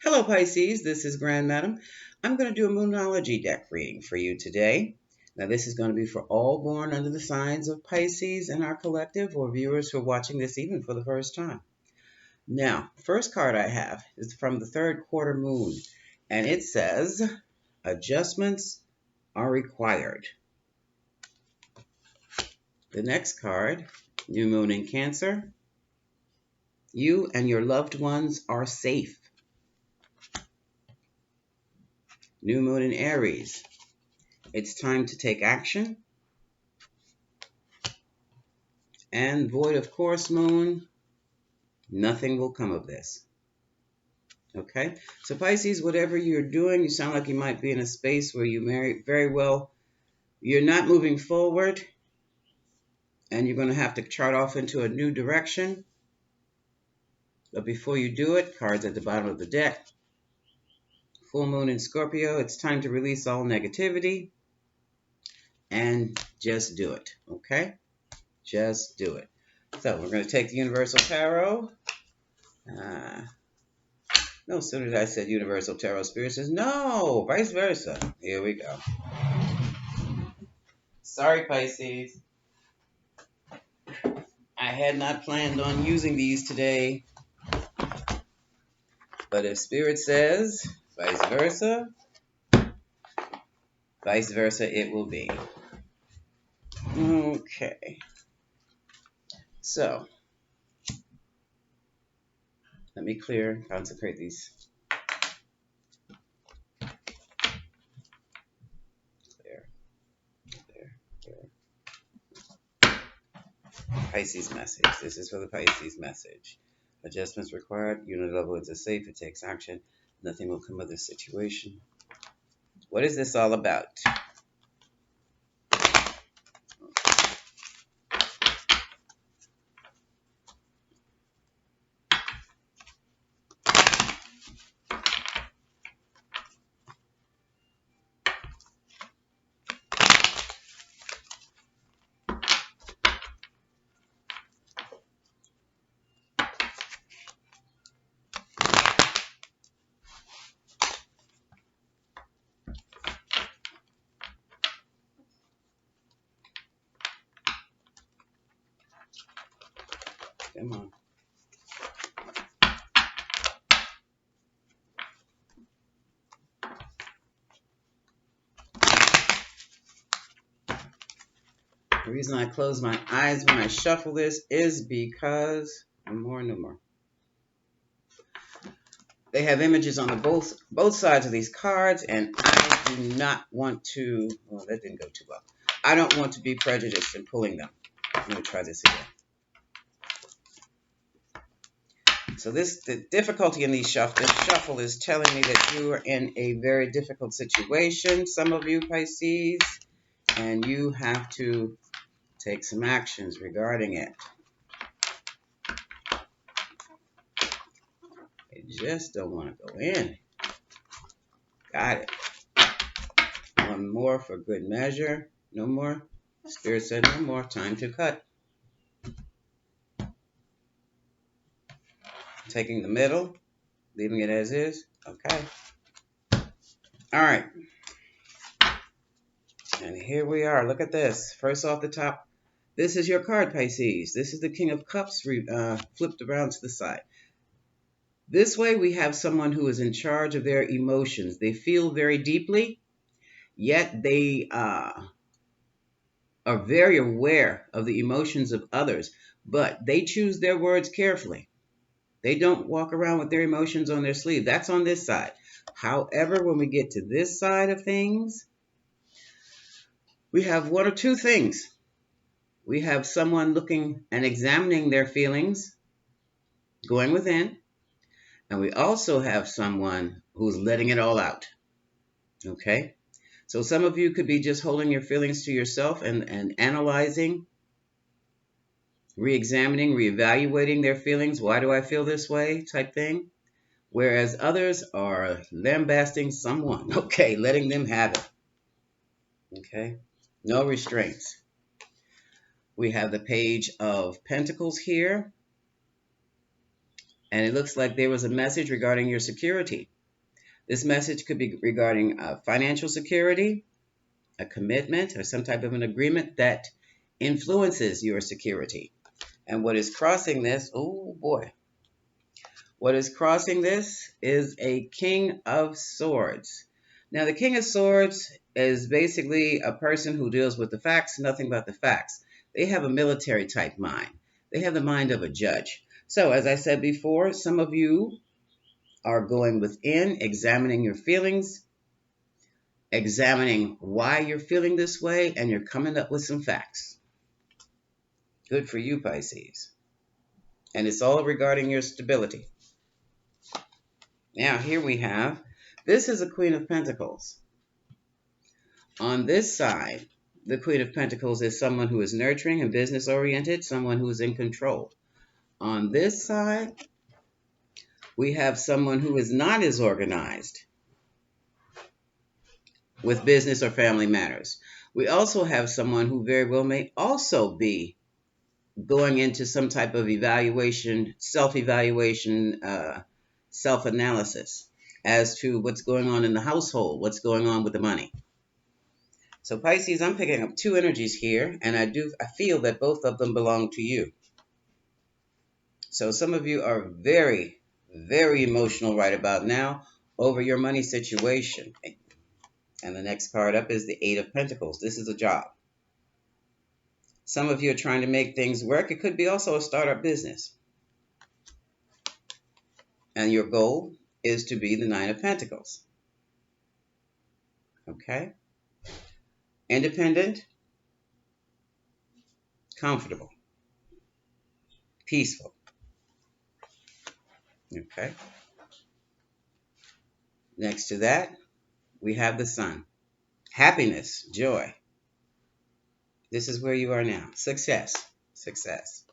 Hello, Pisces. This is Grand Madam. I'm going to do a Moonology deck reading for you today. Now, this is going to be for all born under the signs of Pisces in our collective or viewers who are watching this even for the first time. Now, first card I have is from the third quarter moon, and it says, adjustments are required. The next card, new moon in Cancer, you and your loved ones are safe. New moon in Aries, it's time to take action. And void of course moon, nothing will come of this. Okay, so Pisces, whatever you're doing, you sound like you might be in a space where you very well, you're not moving forward, and you're going to have to chart off into a new direction. But before you do it, cards at the bottom of the deck. Full moon in Scorpio, it's time to release all negativity and just do it, okay? Just do it. So we're going to take the Universal Tarot. No sooner did I said Universal Tarot Spirit says, no, vice versa. Here we go. Sorry, Pisces. I had not planned on using these today. But if Spirit says vice versa it will be. Okay. So, let me consecrate these. Clear. Pisces message. This is for the Pisces message. Adjustments required. Unit level is safe. It takes action. Nothing will come of this situation. What is this all about? Come on. The reason I close my eyes when I shuffle this is because no more. They have images on the both sides of these cards, and I do not want to. Well, that didn't go too well. I don't want to be prejudiced in pulling them. Let me try this again. So the difficulty in this shuffle is telling me that you are in a very difficult situation, some of you Pisces, and you have to take some actions regarding it. I just don't want to go in. Got it. One more for good measure. No more. Spirit said no more. Time to cut. Taking the middle, leaving it as is. Okay. All right. And here we are. Look at this. First off the top, this is your card, Pisces. This is the King of Cups flipped around to the side. This way we have someone who is in charge of their emotions. They feel very deeply, yet they are very aware of the emotions of others, but they choose their words carefully. They don't walk around with their emotions on their sleeve. That's on this side. However, when we get to this side of things, we have one or two things. We have someone looking and examining their feelings, going within, and we also have someone who's letting it all out. Okay? So some of you could be just holding your feelings to yourself and analyzing, re-examining, re-evaluating their feelings. Why do I feel this way? Type thing. Whereas others are lambasting someone. Okay, letting them have it. Okay? No restraints. We have the Page of Pentacles here. And it looks like there was a message regarding your security. This message could be regarding financial security, a commitment, or some type of an agreement that influences your security. And what is crossing this, oh boy, what is crossing this is a King of Swords. Now, the King of Swords is basically a person who deals with the facts, nothing but the facts. They have a military type mind. They have the mind of a judge. So, as I said before, some of you are going within, examining your feelings, examining why you're feeling this way, and you're coming up with some facts. Good for you, Pisces. And it's all regarding your stability. Now, here we have, this is a Queen of Pentacles. On this side, the Queen of Pentacles is someone who is nurturing and business-oriented, someone who is in control. On this side, we have someone who is not as organized with business or family matters. We also have someone who very well may also be going into some type of evaluation, self-evaluation, self-analysis as to what's going on in the household, what's going on with the money. So Pisces, I'm picking up two energies here, and I feel that both of them belong to you. So some of you are very, very emotional right about now over your money situation. And the next card up is the Eight of Pentacles. This is a job. Some of you are trying to make things work. It could be also a startup business. And your goal is to be the Nine of Pentacles. Okay? Independent, comfortable, peaceful. Okay? Next to that, we have the Sun. Happiness, joy. This is where you are now. Success, success.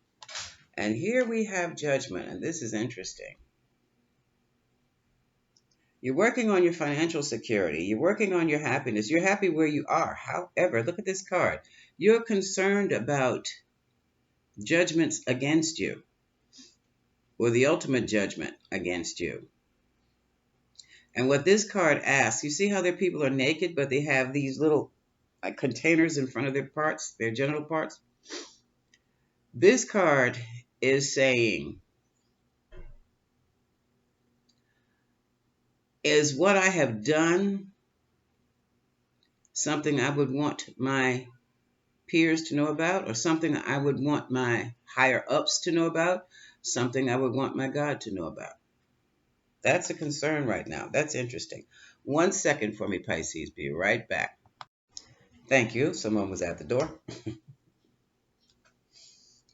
And here we have Judgment, and this is interesting. You're working on your financial security. You're working on your happiness. You're happy where you are. However, look at this card. You're concerned about judgments against you, or the ultimate judgment against you. And what this card asks, you see how their people are naked, but they have these little containers in front of their parts, their genital parts? This card is saying, is what I have done something I would want my peers to know about, or something I would want my higher ups to know about, something I would want my God to know about? That's a concern right now. That's interesting. 1 second for me, Pisces. Be right back. Thank you. Someone was at the door.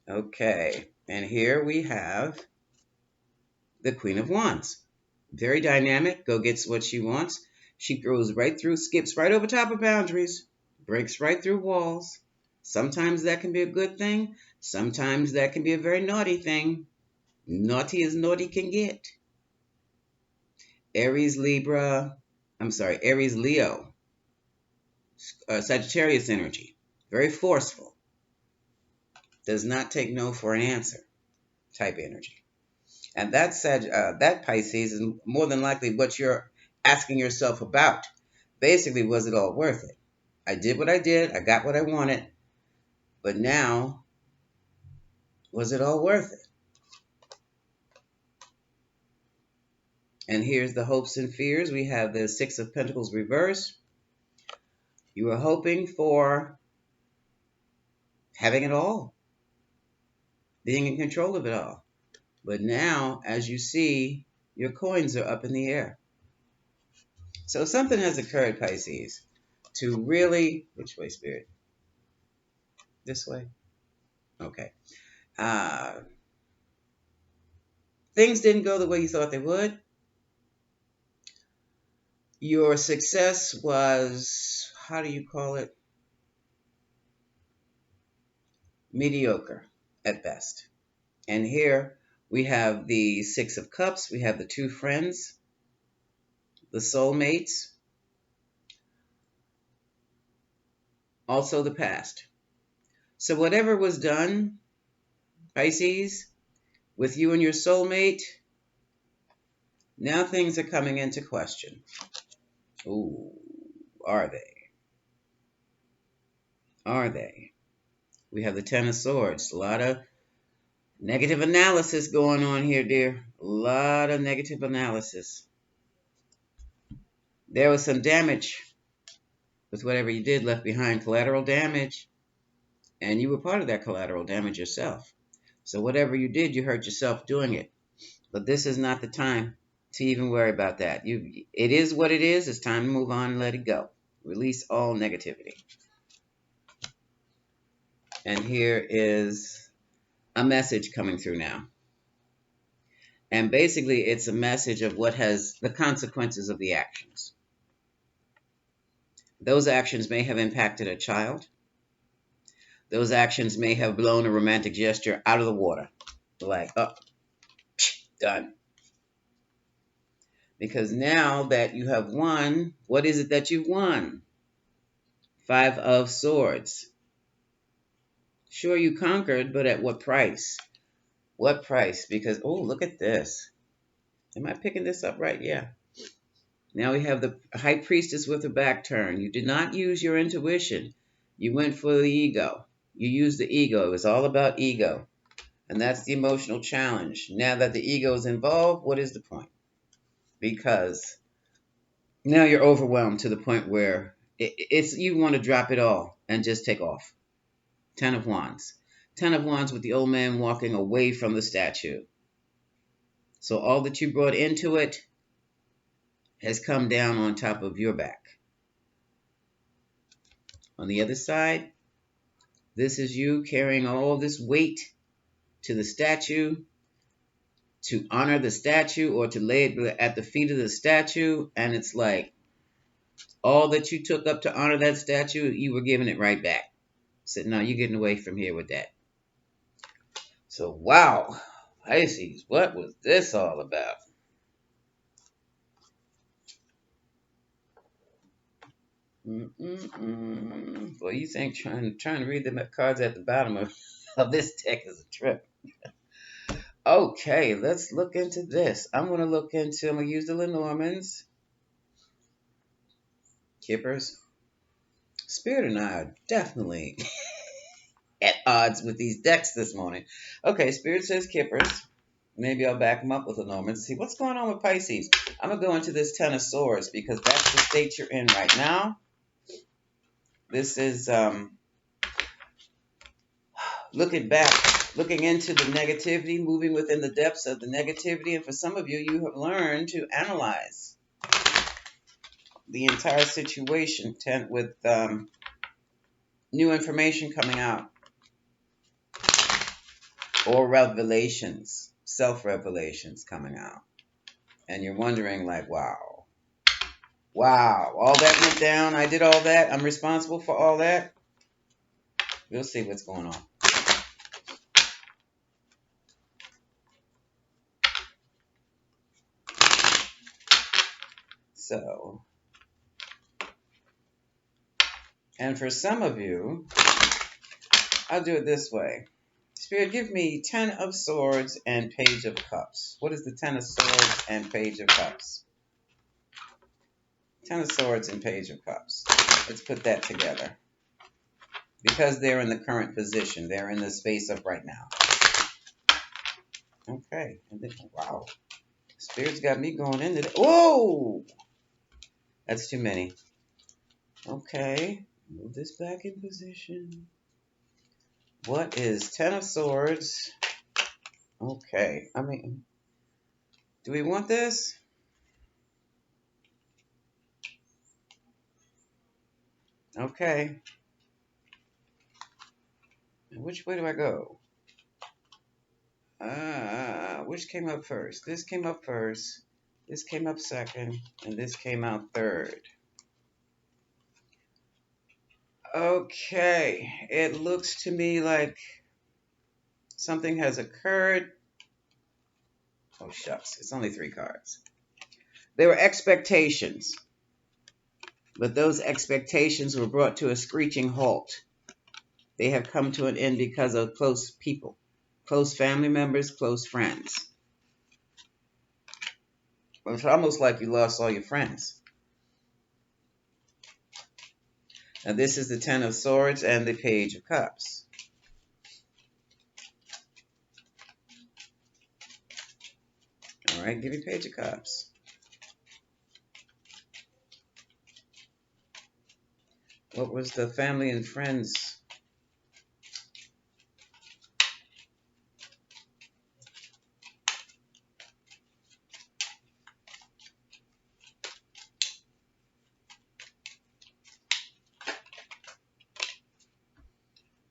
Okay. And here we have the Queen of Wands. Very dynamic. Go gets what she wants. She goes right through, skips right over top of boundaries, breaks right through walls. Sometimes that can be a good thing. Sometimes that can be a very naughty thing. Naughty as naughty can get. Aries, Leo, Sagittarius energy. Very forceful. Does not take no for an answer type energy. And that Pisces is more than likely what you're asking yourself about. Basically, was it all worth it? I did what I did. I got what I wanted. But now, was it all worth it? And here's the hopes and fears. We have the Six of Pentacles reversed. You were hoping for having it all, being in control of it all. But now, as you see, your coins are up in the air. So something has occurred, Pisces, to really, which way, Spirit? This way? Okay. Things didn't go the way you thought they would. Your success was, how do you call it? Mediocre at best. And here we have the Six of Cups. We have the two friends, the soulmates, also the past. So whatever was done, Pisces, with you and your soulmate, Now things are coming into question. Ooh, are they? Are they? We have the Ten of Swords. A lot of negative analysis going on here, dear. A lot of negative analysis. There was some damage with whatever you did left behind, collateral damage. And you were part of that collateral damage yourself. So whatever you did, you hurt yourself doing it. But this is not the time to even worry about that. It is what it is. It's time to move on and let it go. Release all negativity. And here is a message coming through now. And basically, it's a message of what has the consequences of the actions. Those actions may have impacted a child. Those actions may have blown a romantic gesture out of the water. Like, oh, done. Because now that you have won, what is it that you've won? Five of Swords. Sure, you conquered, but at what price? What price? Because, oh, look at this. Am I picking this up right? Yeah. Now we have the High Priestess with her back turned. You did not use your intuition. You went for the ego. You used the ego. It was all about ego. And that's the emotional challenge. Now that the ego is involved, what is the point? Because now you're overwhelmed to the point where it's you want to drop it all and just take off. Ten of Wands. Ten of Wands with the old man walking away from the statue. So all that you brought into it has come down on top of your back. On the other side, this is you carrying all this weight to the statue, to honor the statue or to lay it at the feet of the statue. And it's like all that you took up to honor that statue, you were giving it right back. Said, no, you're getting away from here with that. So, wow, Pisces, what was this all about? Well, you think trying to read the cards at the bottom of this deck is a trip. Okay, let's look into this. I'm going to use the Lenormands. Kippers. Spirit and I are definitely at odds with these decks this morning. Okay, Spirit says Kippers. Maybe I'll back them up with Lenormand to see what's going on with Pisces. I'm going to go into this Ten of Swords because that's the state you're in right now. This is looking back, looking into the negativity, moving within the depths of the negativity. And for some of you, you have learned to analyze the entire situation with new information coming out or revelations, self-revelations coming out. And you're wondering like, wow, all that went down. I did all that. I'm responsible for all that. We'll see what's going on. So, and for some of you, I'll do it this way. Spirit, give me 10 of Swords and Page of Cups. What is the 10 of Swords and Page of Cups? 10 of Swords and Page of Cups. Let's put that together. Because they're in the current position. They're in the space of right now. Okay. And then, wow. Spirit's got me going into it. Whoa! That's too many. Okay. Move this back in position. What is 10 of Swords? Okay. I mean, do we want this? Okay. Which way do I go? Which came up first? This came up first. This came up second. And this came out third. Okay. It looks to me like something has occurred. Oh, shucks. It's only 3 cards. There were expectations. But those expectations were brought to a screeching halt. They have come to an end because of close people. Close family members, close friends. It's almost like you lost all your friends. Now this is the Ten of Swords and the Page of Cups. All right, give me Page of Cups. What was the family and friends?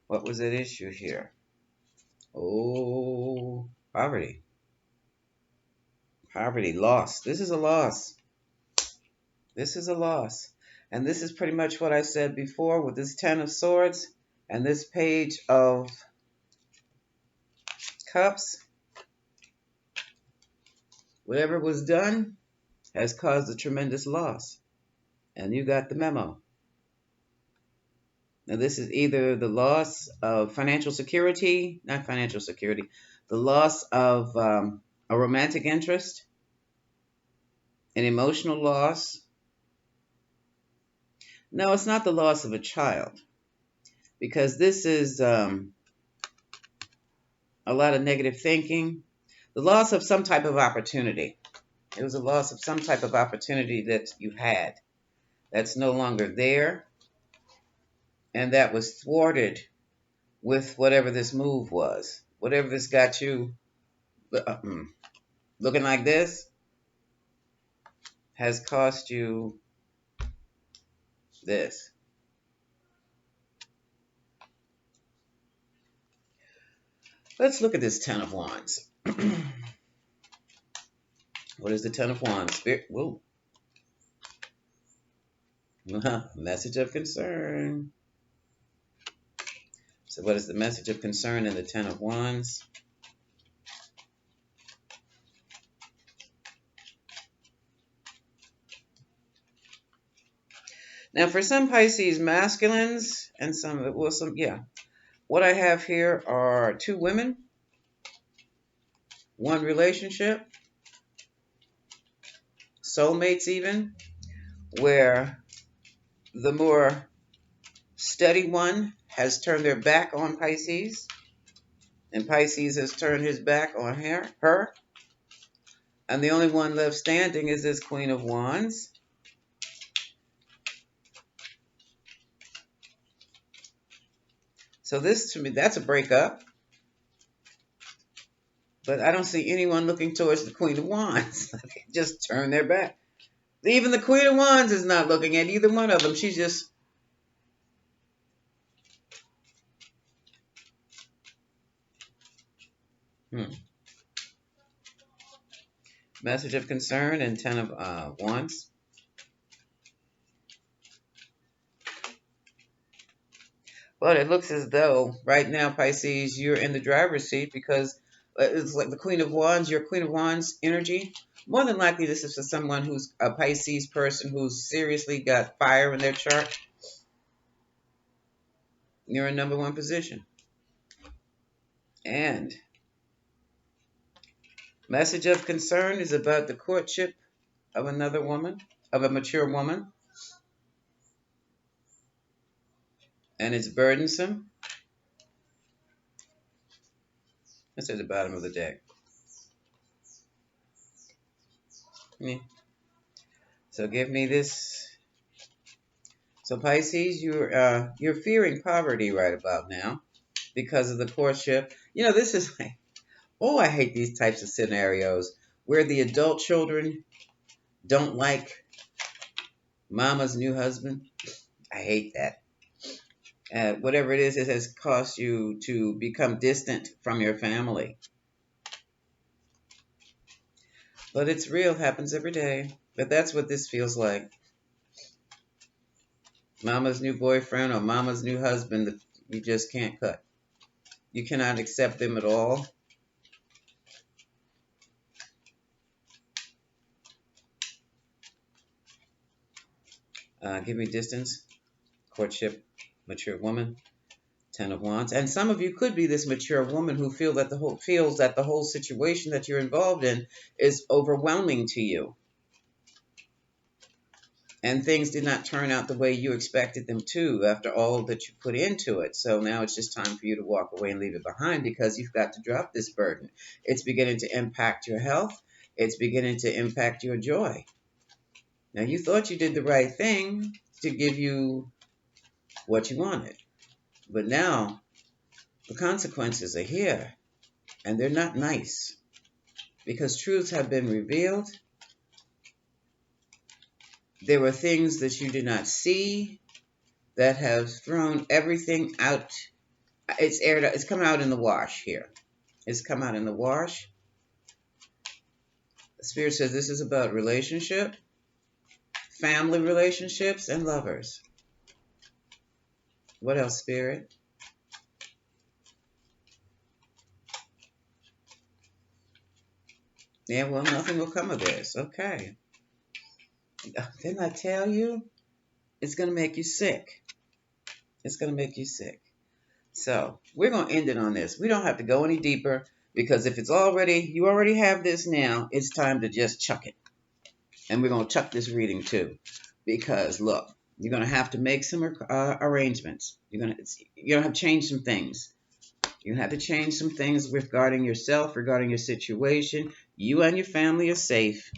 What was at issue here? Oh, poverty. Poverty, loss. This is a loss. This is a loss. And this is pretty much what I said before with this Ten of Swords and this Page of Cups. Whatever was done has caused a tremendous loss. And you got the memo. Now this is either the loss of financial security, not financial security, the loss of a romantic interest, an emotional loss. No, it's not the loss of a child, because this is a lot of negative thinking. The loss of some type of opportunity. It was a loss of some type of opportunity that you had that's no longer there, and that was thwarted with whatever this move was. Whatever this got you looking like this has cost you this. Let's look at this Ten of Wands. What is the Ten of Wands? Spirit, whoa. Message of concern. So what is the message of concern in the Ten of Wands? Now for some Pisces masculines and some, well, what I have here are two women, one relationship, soulmates even, where the more steady one has turned their back on Pisces, and Pisces has turned his back on her, and the only one left standing is this Queen of Wands. So this, to me, that's a breakup. But I don't see anyone looking towards the Queen of Wands. They just turn their back. Even the Queen of Wands is not looking at either one of them. She's just... Message of concern and Ten of Wands. But it looks as though right now, Pisces, you're in the driver's seat because it's like the Queen of Wands, your Queen of Wands energy. More than likely, this is for someone who's a Pisces person who's seriously got fire in their chart. You're in #1 position. And message of concern is about the courtship of another woman, of a mature woman. And it's burdensome. That's at the bottom of the deck. Yeah. So give me this. So Pisces, you're fearing poverty right about now because of the courtship. You know, this is like, oh, I hate these types of scenarios where the adult children don't like mama's new husband. I hate that. Whatever it is, it has caused you to become distant from your family. But it's real, happens every day. But that's what this feels like. Mama's new boyfriend or mama's new husband, you just can't cut. You cannot accept them at all. Give me distance. Courtship, mature woman, Ten of Wands. And some of you could be this mature woman who feels that the whole situation that you're involved in is overwhelming to you. And things did not turn out the way you expected them to after all that you put into it. So now it's just time for you to walk away and leave it behind, because you've got to drop this burden. It's beginning to impact your health. It's beginning to impact your joy. Now, you thought you did the right thing to give you what you wanted. But now the consequences are here, and they're not nice, because truths have been revealed. There were things that you did not see that have thrown everything out. It's aired out. It's come out in the wash here. It's come out in the wash. The Spirit says this is about relationship, family relationships, and lovers. What else, Spirit? Yeah, well, nothing will come of this. Okay. Didn't I tell you? It's going to make you sick. It's going to make you sick. So we're going to end it on this. We don't have to go any deeper, because if it's already, you already have this now, it's time to just chuck it. And we're going to chuck this reading too, because look, you're going to have to make some arrangements. You're going to have to change some things. You have to change some things regarding yourself, regarding your situation. You and your family are safe.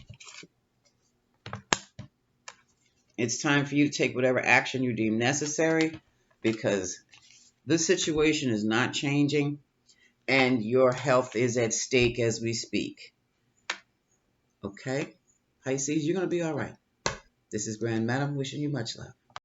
It's time for you to take whatever action you deem necessary, because this situation is not changing, and your health is at stake as we speak. Okay? Pisces, you're going to be all right. This is Grand Madam wishing you much love.